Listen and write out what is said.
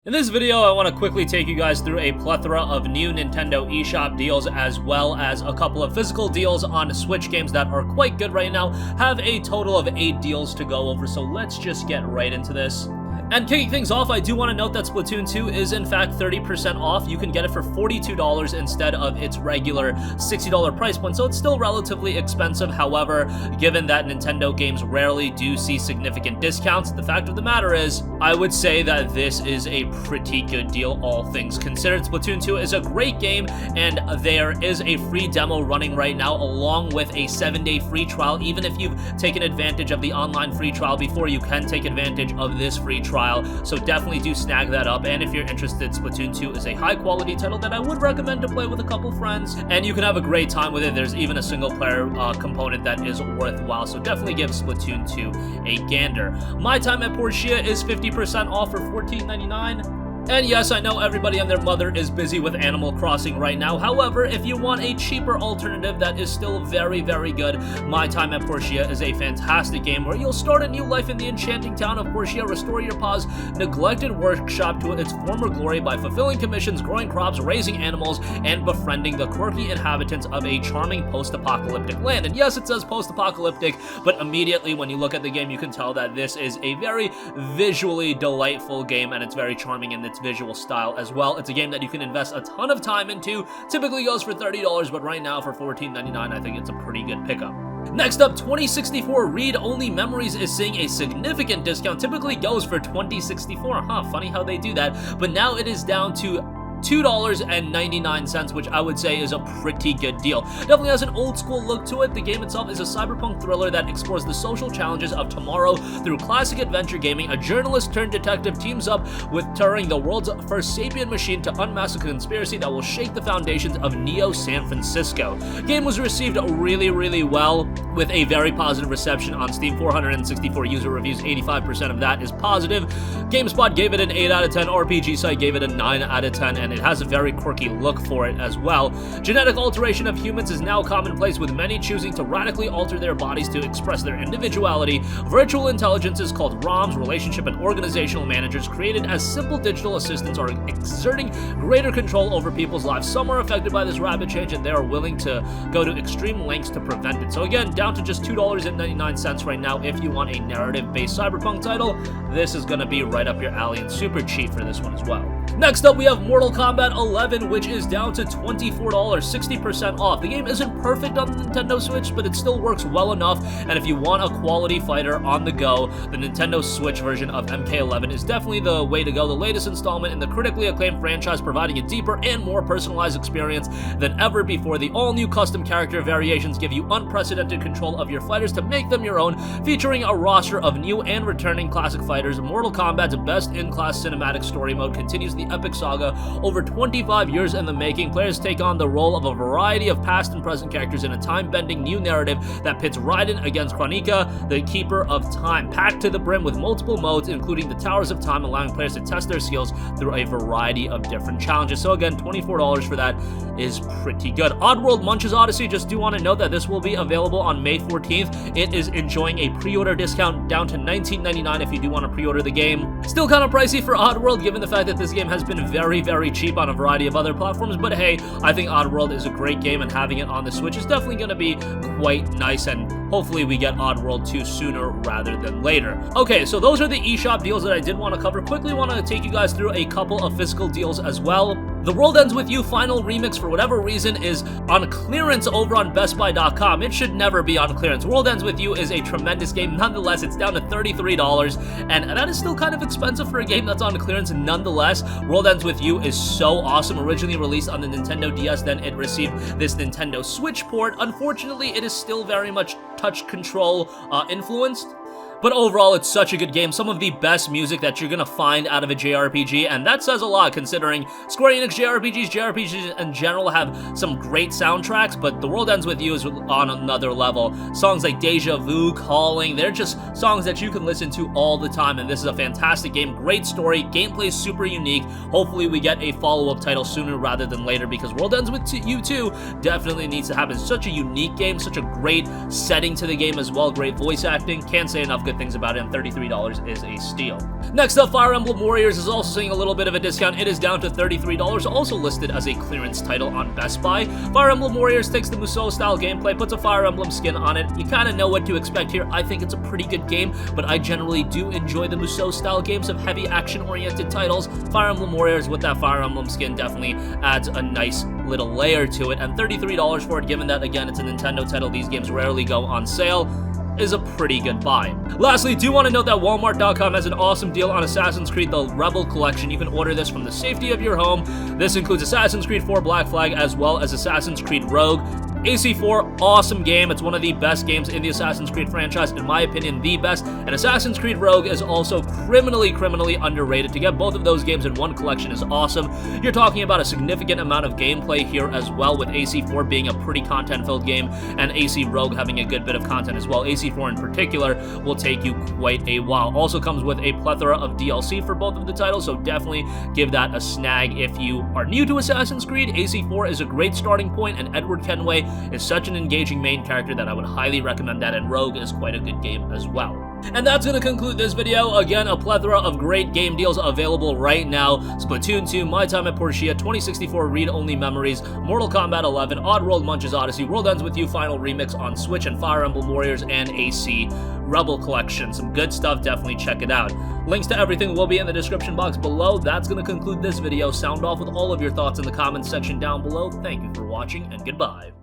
In this video, I want to quickly take you guys through a plethora of new Nintendo eShop deals as well as a couple of physical deals on Switch games that are quite good right now. Have a total of 8 deals to go over, so let's just get right into this. And kicking things off, I do want to note that Splatoon 2 is in fact 30% off. You can get it for $42 instead of its regular $60 price point, so it's still relatively expensive. However, given that Nintendo games rarely do see significant discounts, the fact of the matter is, I would say that this is a pretty good deal, all things considered. Splatoon 2 is a great game, and there is a free demo running right now, along with a 7-day free trial. Even if you've taken advantage of the online free trial before, you can take advantage of this free trial. So definitely do snag that up, and if you're interested, Splatoon 2 is a high-quality title that I would recommend to play with a couple friends, and you can have a great time with it. There's even a single-player component that is worthwhile, so definitely give Splatoon 2 a gander. My Time at Portia is 50% off for $14.99. And yes, I know everybody and their mother is busy with Animal Crossing right now. However, if you want a cheaper alternative that is still very, very good, My Time at Portia is a fantastic game where you'll start a new life in the enchanting town of Portia, restore your pa's neglected workshop to its former glory by fulfilling commissions, growing crops, raising animals, and befriending the quirky inhabitants of a charming post-apocalyptic land. And yes, it says post-apocalyptic, but immediately when you look at the game, you can tell that this is a very visually delightful game, and it's very charming in its visual style as well. It's a game that you can invest a ton of time into. Typically goes for $30, but right now for $14.99, I think it's a pretty good pickup. Next up, 2064 Read-Only Memories is seeing a significant discount. Typically goes for $20.64. Funny how they do that, but now it is down to $2.99, which I would say is a pretty good deal. Definitely has an old school look to it. The game itself is a cyberpunk thriller that explores the social challenges of tomorrow through classic adventure gaming. A journalist turned detective teams up with Turing, the world's first sapient machine, to unmask a conspiracy that will shake the foundations of Neo San Francisco. Game was received really well, with a very positive reception on Steam. 464 user reviews, 85% of that is positive. GameSpot gave it an 8 out of 10, RPG Site gave it a 9 out of 10, and it has a very quirky look for it as well. Genetic alteration of humans is now commonplace, with many choosing to radically alter their bodies to express their individuality. Virtual intelligences called ROMs, relationship and organizational managers, created as simple digital assistants, are exerting greater control over people's lives. Some are affected by this rapid change, and they are willing to go to extreme lengths to prevent it. So again, down to just $2.99 right now if you want a narrative-based cyberpunk title. This is going to be right up your alley and super cheap for this one as well. Next up, we have Mortal Kombat 11, which is down to $24, 60% off. The game isn't perfect on the Nintendo Switch, but it still works well enough, and if you want a quality fighter on the go, the Nintendo Switch version of MK11 is definitely the way to go. The latest installment in the critically acclaimed franchise, providing a deeper and more personalized experience than ever before. The all-new custom character variations give you unprecedented control of your fighters to make them your own, featuring a roster of new and returning classic fighters. Mortal Kombat's best-in-class cinematic story mode continues the epic saga over 25 years in the making. Players take on the role of a variety of past and present characters in a time-bending new narrative that pits Raiden against Kronika, the Keeper of Time, packed to the brim with multiple modes, including the Towers of Time, allowing players to test their skills through a variety of different challenges. So again, $24 for that is pretty good. Oddworld Munch's Odyssey, just do want to note that this will be available on May 14th. It is enjoying a pre-order discount down to $19.99 if you do want to pre-order the game. Still kind of pricey for Oddworld, given the fact that this game has been very cheap on a variety of other platforms, but hey, I think Oddworld is a great game, and having it on the Switch is definitely going to be quite nice, and hopefully we get Oddworld 2 sooner rather than later. Okay, so those are the eShop deals that I did want to cover. Quickly want to take you guys through a couple of physical deals as well. The World Ends With You Final Remix, for whatever reason, is on clearance over on BestBuy.com. It should never be on clearance. World Ends With You is a tremendous game. Nonetheless, it's down to $33, and that is still kind of expensive for a game that's on clearance nonetheless. World Ends With You is so awesome. Originally released on the Nintendo DS, then it received this Nintendo Switch port. Unfortunately, it is still very much touch control influenced. But overall, it's such a good game. Some of the best music that you're gonna find out of a JRPG, and that says a lot considering Square Enix JRPGs in general have some great soundtracks, but The World Ends With You is on another level. Songs like Deja Vu, Calling, they're just songs that you can listen to all the time, and this is a fantastic game. Great story, gameplay is super unique. Hopefully we get a follow-up title sooner rather than later, because World Ends With You 2 definitely needs to happen. Such a unique game, such a great setting to the game as well, great voice acting, can't say enough good things about it, and $33 is a steal. Next up, Fire Emblem Warriors is also seeing a little bit of a discount. It is down to $33, also listed as a clearance title on Best Buy. Fire Emblem Warriors takes the Musou-style gameplay, puts a Fire Emblem skin on it. You kind of know what to expect here. I think it's a pretty good game, but I generally do enjoy the Musou-style games of heavy action-oriented titles. Fire Emblem Warriors with that Fire Emblem skin definitely adds a nice little layer to it, and $33 for it, given that, again, it's a Nintendo title, these games rarely go on sale, is a pretty good buy. Lastly, do want to note that Walmart.com has an awesome deal on Assassin's Creed The Rebel Collection. You can order this from the safety of your home. This includes Assassin's Creed 4 Black Flag as well as Assassin's Creed Rogue. AC4, awesome game. It's one of the best games in the Assassin's Creed franchise, in my opinion, the best. And Assassin's Creed Rogue is also criminally underrated. To get both of those games in one collection is awesome. You're talking about a significant amount of gameplay here as well, with AC4 being a pretty content-filled game and AC Rogue having a good bit of content as well. AC4 in particular will take you quite a while. Also comes with a plethora of DLC for both of the titles, so definitely give that a snag if you are new to Assassin's Creed. AC4 is a great starting point, and Edward Kenway is such an engaging main character that I would highly recommend that, and Rogue is quite a good game as well. And that's going to conclude this video. Again, a plethora of great game deals available right now. Splatoon 2, My Time at Portia, 2064 Read-Only Memories, Mortal Kombat 11, Oddworld Munch's Odyssey, World Ends With You Final Remix on Switch, and Fire Emblem Warriors and AC Rebel Collection. Some good stuff, definitely check it out. Links to everything will be in the description box below. That's going to conclude this video. Sound off with all of your thoughts in the comments section down below. Thank you for watching, and goodbye.